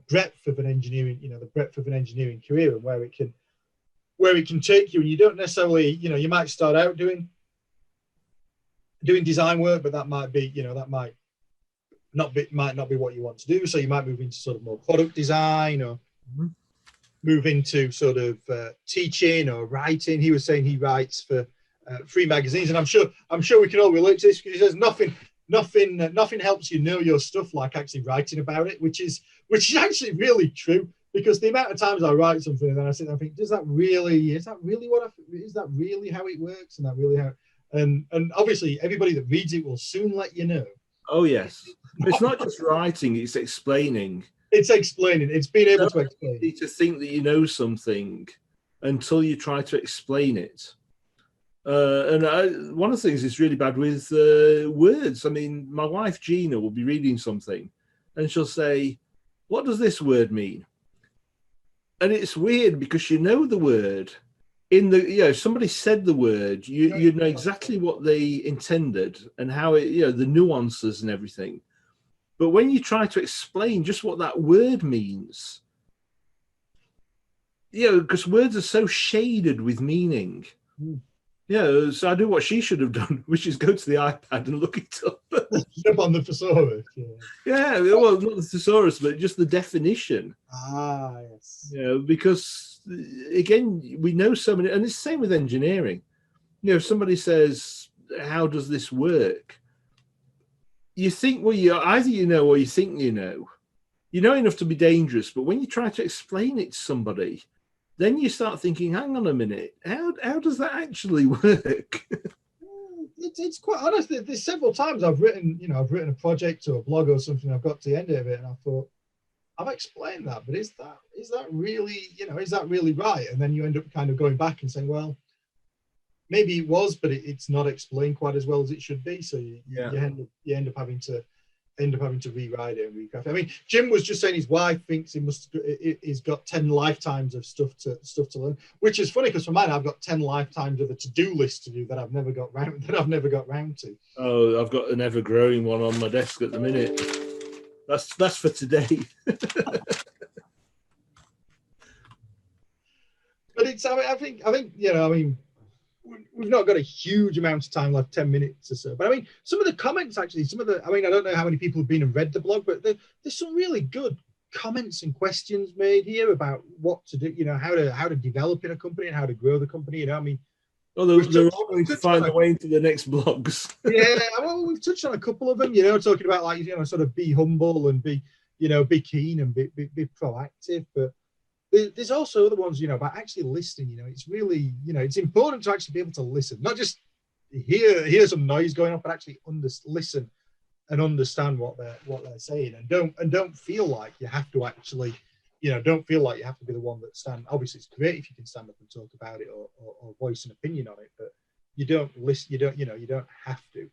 Speaker 1: breadth of an engineering, the breadth of an engineering career and where it can take you. And you don't necessarily, you might start out doing design work, but that might be, that might not be what you want to do. So you might move into sort of more product design, or move into sort of teaching or writing. He was saying he writes for free magazines, and I'm sure we can all relate to this, because he says nothing helps you know your stuff like actually writing about it, which is actually really true. because the amount of times I write something and then I sit there and think, is that really how it works? And that really how, and obviously everybody that reads it will soon let you know.
Speaker 2: Oh yes, it's not just writing; it's explaining.
Speaker 1: It's explaining. It's being able to explain.
Speaker 2: Easy to think that you know something until you try to explain it. One of the things is really bad with words. I mean, my wife Gina will be reading something, and she'll say, "What does this word mean?" And it's weird because you know the word. Somebody said the word, you know exactly what they intended and how it, the nuances and everything. But when you try to explain just what that word means, because words are so shaded with meaning. So I do what she should have done, which is go to the iPad and look it up.
Speaker 1: Jump on the thesaurus.
Speaker 2: Yeah, well, not the thesaurus, but just the definition.
Speaker 1: Ah, yes.
Speaker 2: Because again, we know so many, and it's the same with engineering. If somebody says, "How does this work?" You think, well, either you know or you think you know. You know enough to be dangerous, but when you try to explain it to somebody, then you start thinking, hang on a minute, how does that actually work?
Speaker 1: It's quite honest. There's several times I've written a project or a blog or something. I've got to the end of it and I thought, I've explained that, but is that really right? And then you end up kind of going back and saying, well, maybe it was, but it's not explained quite as well as it should be. So you end up having to rewrite it and recraft it. I mean, Jim was just saying his wife thinks he's got 10 lifetimes of stuff to learn, which is funny because for mine I've got 10 lifetimes of a to-do list to do that I've never got round to.
Speaker 2: Oh, I've got an ever-growing one on my desk at the minute. That's for today.
Speaker 1: But I think we've not got a huge amount of time left, 10 minutes or so. But I mean, some of the comments actually, I don't know how many people have been and read the blog, but there's some really good comments and questions made here about what to do, how to develop in a company and how to grow the company. I mean,
Speaker 2: well, they're all going to find their way into the next blogs.
Speaker 1: Yeah, well, we've touched on a couple of them, talking about sort of be humble and be keen and be proactive, but there's also other ones, about actually listening. It's really, it's important to actually be able to listen, not just hear some noise going on, but actually listen and understand what they're saying, and don't feel like you have to actually, don't feel like you have to be the one that stand. Obviously, it's great if you can stand up and talk about it or voice an opinion on it, but you don't listen. You don't have to.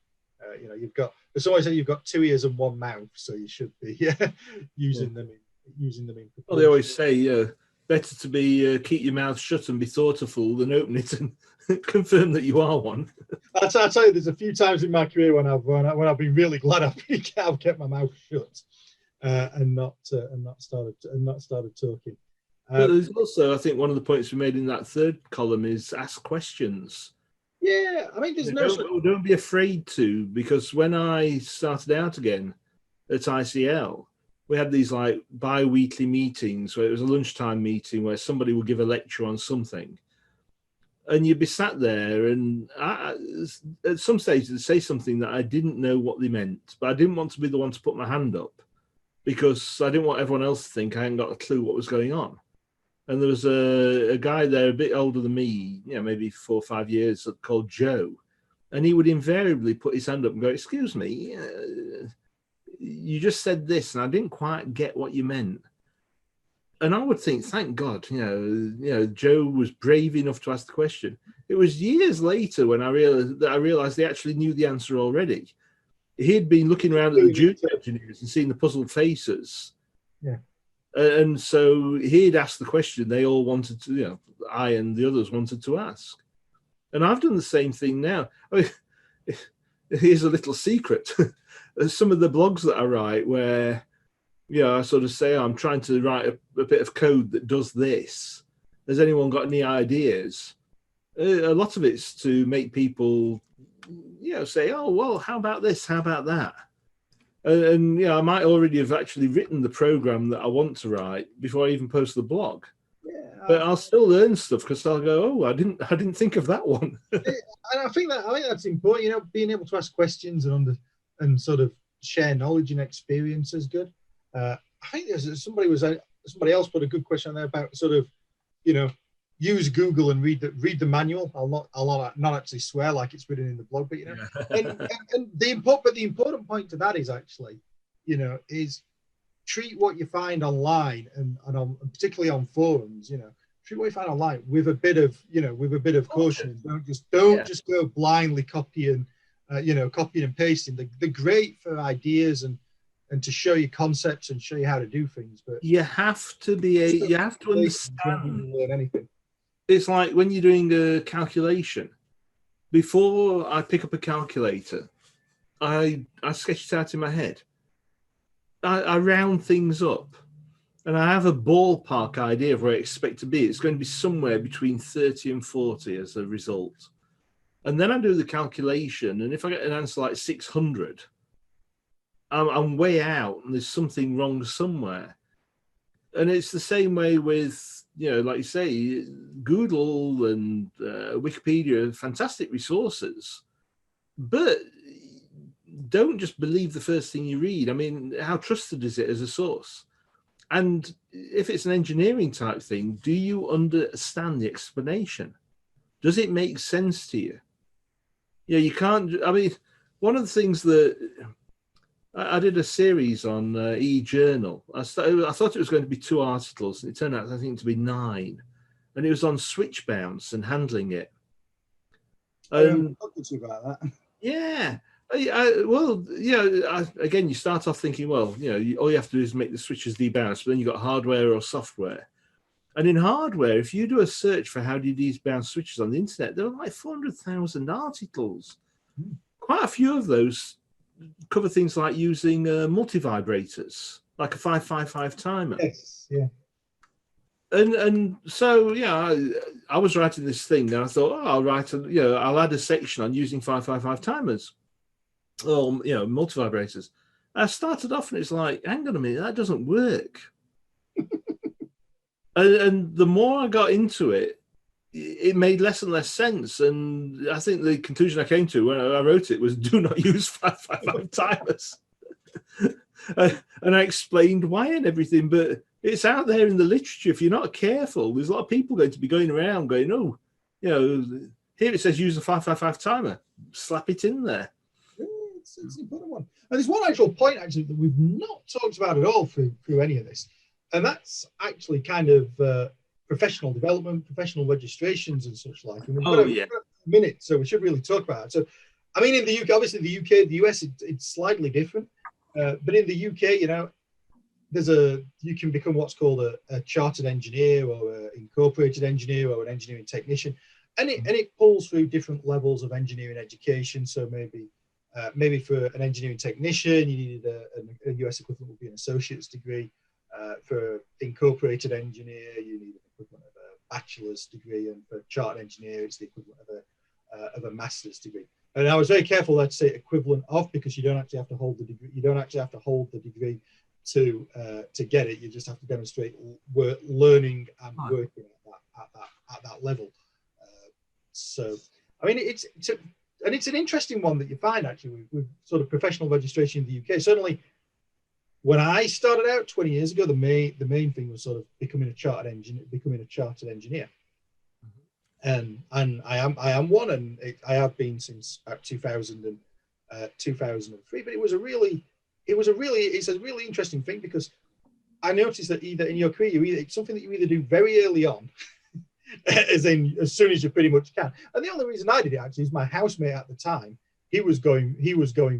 Speaker 1: As always said, you've got 2 ears and 1 mouth, so you should be using them in.
Speaker 2: Well, they always say, better to be keep your mouth shut and be thought a fool than open it and confirm that you are one.
Speaker 1: I'll tell you, there's a few times in my career when I've been really glad I've kept my mouth shut and not started talking.
Speaker 2: But there's also, I think, one of the points we made in that third column is ask questions.
Speaker 1: Yeah, I mean,
Speaker 2: don't be afraid to, because when I started out again at ICL, we had these like bi-weekly meetings where it was a lunchtime meeting where somebody would give a lecture on something. And you'd be sat there and at some stage they'd say something that I didn't know what they meant, but I didn't want to be the one to put my hand up because I didn't want everyone else to think I hadn't got a clue what was going on. And there was a guy there a bit older than me, maybe 4 or 5 years, called Joe. And he would invariably put his hand up and go, "Excuse me, you just said this and I didn't quite get what you meant." And I would think, thank God, Joe was brave enough to ask the question. It was years later when I realized they actually knew the answer already. He'd been looking around at the junior engineers and seeing the puzzled faces.
Speaker 1: Yeah.
Speaker 2: And so he'd asked the question they all wanted to, I and the others wanted to ask. And I've done the same thing now. I mean, here's a little secret. Some of the blogs that I write where, I sort of say, I'm trying to write a bit of code that does this. Has anyone got any ideas? A lot of it's to make people, say, oh, well, how about this? How about that? And I might already have actually written the program that I want to write before I even post the blog. Yeah, but I'll still learn stuff because I'll go, oh, I didn't think of that one.
Speaker 1: And I think that's important. Being able to ask questions and sort of share knowledge and experience is good. I think there's somebody was somebody else put a good question there about sort of, you know, use Google and read the manual. I'll not actually swear like it's written in the blog, but you know, and the important point to that is actually, you know, is treat what you find online and particularly on forums, you know, treat what you find online with a bit of, you know, with a bit of caution. Don't just go blindly copying and pasting. They're great for ideas and to show you concepts and show you how to do things, but
Speaker 2: you have to understand.
Speaker 1: Learn anything.
Speaker 2: It's like when you're doing a calculation. Before I pick up a calculator, I sketch it out in my head. I round things up, and I have a ballpark idea of where I expect to be. It's going to be somewhere between 30 and 40 as a result. And then I do the calculation, and if I get an answer like 600, I'm way out, and there's something wrong somewhere. And it's the same way with, you know, like you say, Google and Wikipedia are fantastic resources, but don't just believe the first thing you read. I mean, how trusted is it as a source? And if it's an engineering type thing, do you understand the explanation? Does it make sense to you? Yeah, you can't. I mean, one of the things that I did a series on eJournal. I thought it was going to be 2 articles, and it turned out, I think, to be 9. And it was on switch bounce and handling it.
Speaker 1: I'm talking to you about that.
Speaker 2: Yeah. Again, you start off thinking, well, you know, all you have to do is make the switches debounce, but then you've got hardware or software. And in hardware, if you do a search for how do you debounce switches on the internet, there are like 400,000 articles. Quite a few of those cover things like using multivibrators, like a 555 timer.
Speaker 1: Yes, yeah.
Speaker 2: And so, yeah, I was writing this thing, and I thought, I'll add a section on using 555 timers, or, you know, multivibrators. I started off, and it's like, hang on a minute, that doesn't work. and the more I got into it, it made less and less sense. And I think the conclusion I came to when I wrote it was, do not use 555 timers. And I explained why and everything, but it's out there in the literature. If you're not careful, there's a lot of people going to be going around going, oh, you know, here it says use a 555 timer. Slap it in there.
Speaker 1: It's an important one. And there's one actual point, actually, that we've not talked about at all through any of this. And that's actually kind of professional development, professional registrations and such like. And we've got a minute, so we should really talk about it. So, I mean, in the UK, obviously the UK, the US, it's slightly different. But in the UK, you know, you can become what's called a chartered engineer or an incorporated engineer or an engineering technician. And it pulls through different levels of engineering education. So maybe for an engineering technician, you needed a US equivalent would be an associate's degree. For incorporated engineer, you need an equivalent of a bachelor's degree, and for chartered engineer, it's the equivalent of a master's degree. And I was very careful there to say equivalent of, because you don't actually have to hold the degree. You don't actually have to hold the degree to get it. You just have to demonstrate learning and working at that level. So, I mean, it's an interesting one that you find actually with sort of professional registration in the UK. Certainly, when I started out 20 years ago, the main thing was sort of becoming a chartered engineer. And I am one, and I have been since about 2003. But it's a really interesting thing, because I noticed that either in your career, it's something that you either do very early on, as soon as you pretty much can. And the only reason I did it actually is my housemate at the time. He was going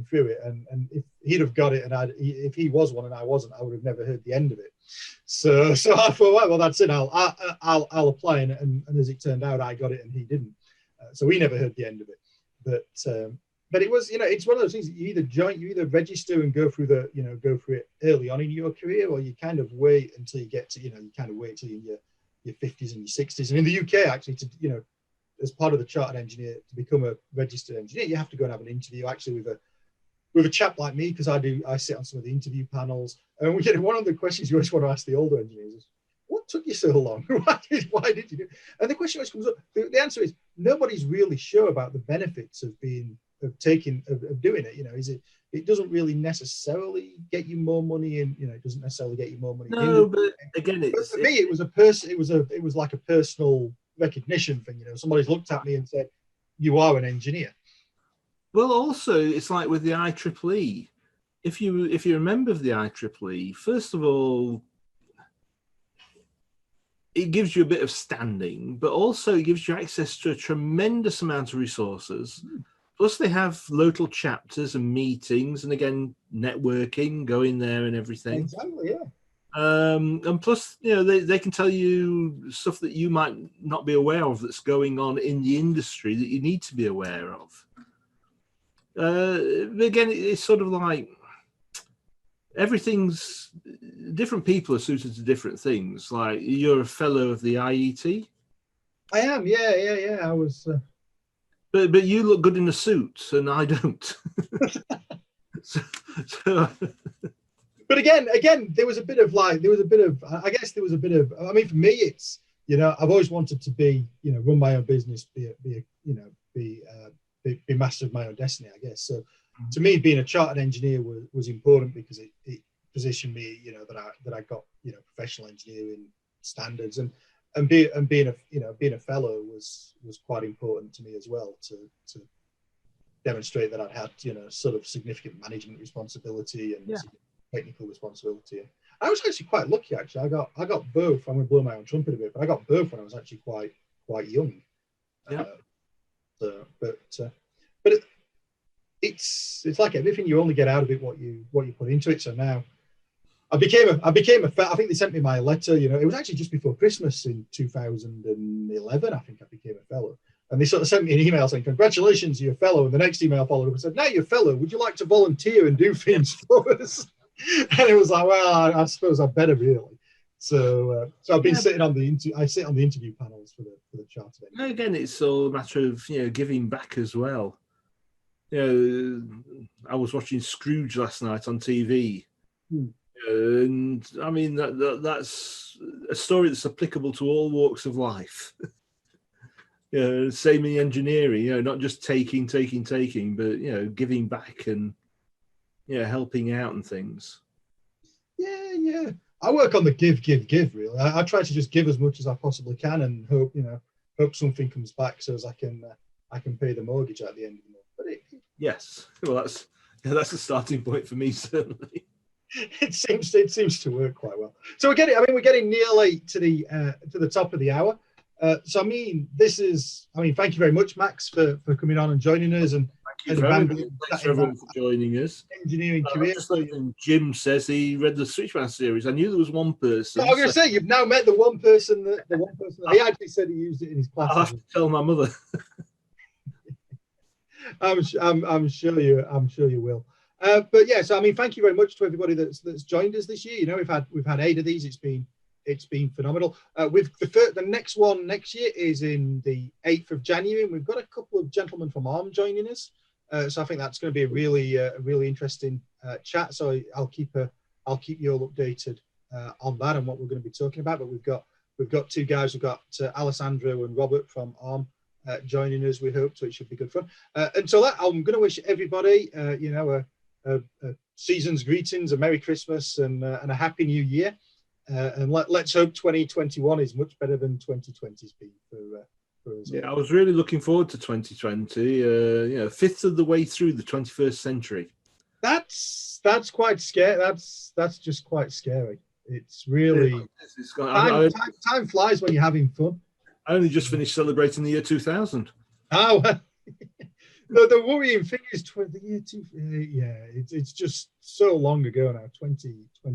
Speaker 1: through it, and if he'd have got it, and if he was one and I wasn't, I would have never heard the end of it. So I thought, well, that's it. I'll apply, and as it turned out, I got it and he didn't. So we never heard the end of it. But it was, you know, it's one of those things that you either register and go through it early on in your career, or you kind of wait until you get to, you wait till you're your 50s and your 60s. And in the UK, actually, as part of the chartered engineer, to become a registered engineer, you have to go and have an interview actually with a chap like me, because I sit on some of the interview panels. And one of the questions you always want to ask the older engineers is, what took you so long? Why did you do it? And the question always comes up, the answer is, nobody's really sure about the benefits of being of doing it. You know, it doesn't really necessarily get you more money, and it doesn't necessarily get you more money.
Speaker 2: No, but again,
Speaker 1: but for me, it was like a personal recognition thing. You know, somebody's looked at me and said, "You are an engineer."
Speaker 2: Well, also, it's like with the IEEE. If you're a member of the IEEE, first of all, it gives you a bit of standing, but also it gives you access to a tremendous amount of resources. Plus, they have local chapters and meetings, and again, networking, go in there and everything.
Speaker 1: Exactly, yeah.
Speaker 2: And plus, they can tell you stuff that you might not be aware of that's going on in the industry that you need to be aware of. But again, it's sort of like everything's different. People are suited to different things. Like you're a fellow of the IET.
Speaker 1: I am, yeah. I was.
Speaker 2: But you look good in a suit, and I don't. so.
Speaker 1: But again, there was a bit of. I mean, for me, it's I've always wanted to be run my own business, be master of my own destiny, I guess. So to me, being a chartered engineer was important because it positioned me, that I got professional engineering standards, and being a fellow was quite important to me as well to demonstrate that I'd had sort of significant management responsibility and technical responsibility. I was actually quite lucky. Actually, I got both. I'm going to blow my own trumpet a bit, but I got both when I was actually quite young.
Speaker 2: Yeah.
Speaker 1: But it's like everything. You only get out of it what you put into it. So now I became a fellow. I think they sent me my letter. It was actually just before Christmas in 2011. I think I became a fellow. And they sort of sent me an email saying, "Congratulations, you're a fellow." And the next email followed up and said, "Now you're a fellow. Would you like to volunteer and do things for us?" And it was like, well, I suppose I better really. So I've been sitting on I sit on the interview panels for the chartered.
Speaker 2: Again, it's all a matter of giving back as well. I was watching Scrooge last night on TV, and I mean that's a story that's applicable to all walks of life. Same in engineering, not just taking, but giving back and helping out and things.
Speaker 1: Yeah. I work on the give really. I try to just give as much as I possibly can and hope something comes back so as I can pay the mortgage at the end of the month. But
Speaker 2: yes, well that's a starting point for me certainly.
Speaker 1: It seems to work quite well. So we're getting nearly to the top of the hour. So thank you very much, Max, for coming on and joining us. And
Speaker 2: thanks for everyone for joining us.
Speaker 1: Engineering career.
Speaker 2: Jim says he read the Switchman series. I knew there was one person.
Speaker 1: I was going to say you've now met the one person that he actually said he used it in his class.
Speaker 2: I'll have to tell my mother.
Speaker 1: I'm sure you will. But yeah, so thank you very much to everybody that's joined us this year. We've had 8 of these. It's been phenomenal. With the next one next year is in the 8th of January, and we've got a couple of gentlemen from ARM joining us. So I think that's going to be a really interesting chat. So I'll keep you all updated on that and what we're going to be talking about. But we've got 2 guys. We've got Alessandro and Robert from ARM joining us. We hope so. It should be good fun. Until that, I'm going to wish everybody a season's greetings, a Merry Christmas, and a Happy New Year. And let's hope 2021 is much better than 2020's been for us.
Speaker 2: Yeah, I was really looking forward to 2020. Fifth of the way through the 21st century.
Speaker 1: That's quite scary. That's just quite scary. It's really time flies when you're having fun.
Speaker 2: I only just finished celebrating the year 2000.
Speaker 1: Oh, the worrying thing is the year 2000. Yeah, it's just so long ago now. 20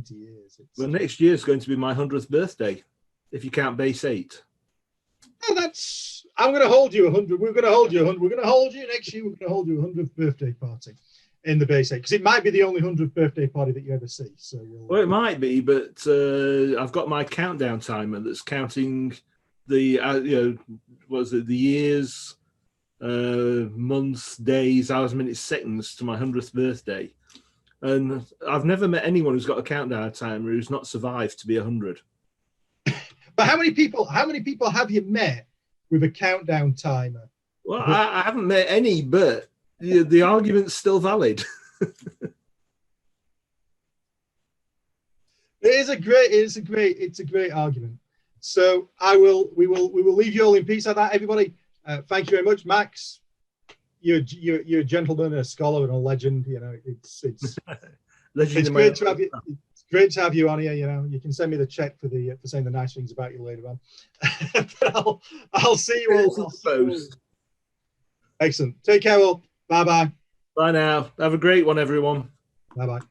Speaker 1: years.
Speaker 2: Well, next year is going to be my 100th birthday, if you count base 8.
Speaker 1: Oh, I'm going to hold you 100. We're going to hold you 100. We're going to hold you next year. We're going to hold you 100th birthday party in the base 8 because it might be the only 100th birthday party that you ever see. So
Speaker 2: well, it might be, but I've got my countdown timer that's counting the the years, months, days, hours, minutes, seconds to my 100th birthday. And I've never met anyone who's got a countdown timer who's not survived to be 100.
Speaker 1: But how many people have you met with a countdown timer?
Speaker 2: Well, I haven't met any, but the argument's still valid.
Speaker 1: It's a great argument. So we will leave you all in peace like that, everybody. Thank you very much, Max. You're a gentleman, a scholar, and a legend. You know, it's great to have you. It's great to have you on here. You know, you can send me the check for saying the nice things about you later on. But I'll see you all. Excellent. Take care, all. Bye bye.
Speaker 2: Bye now. Have a great one, everyone.
Speaker 1: Bye bye.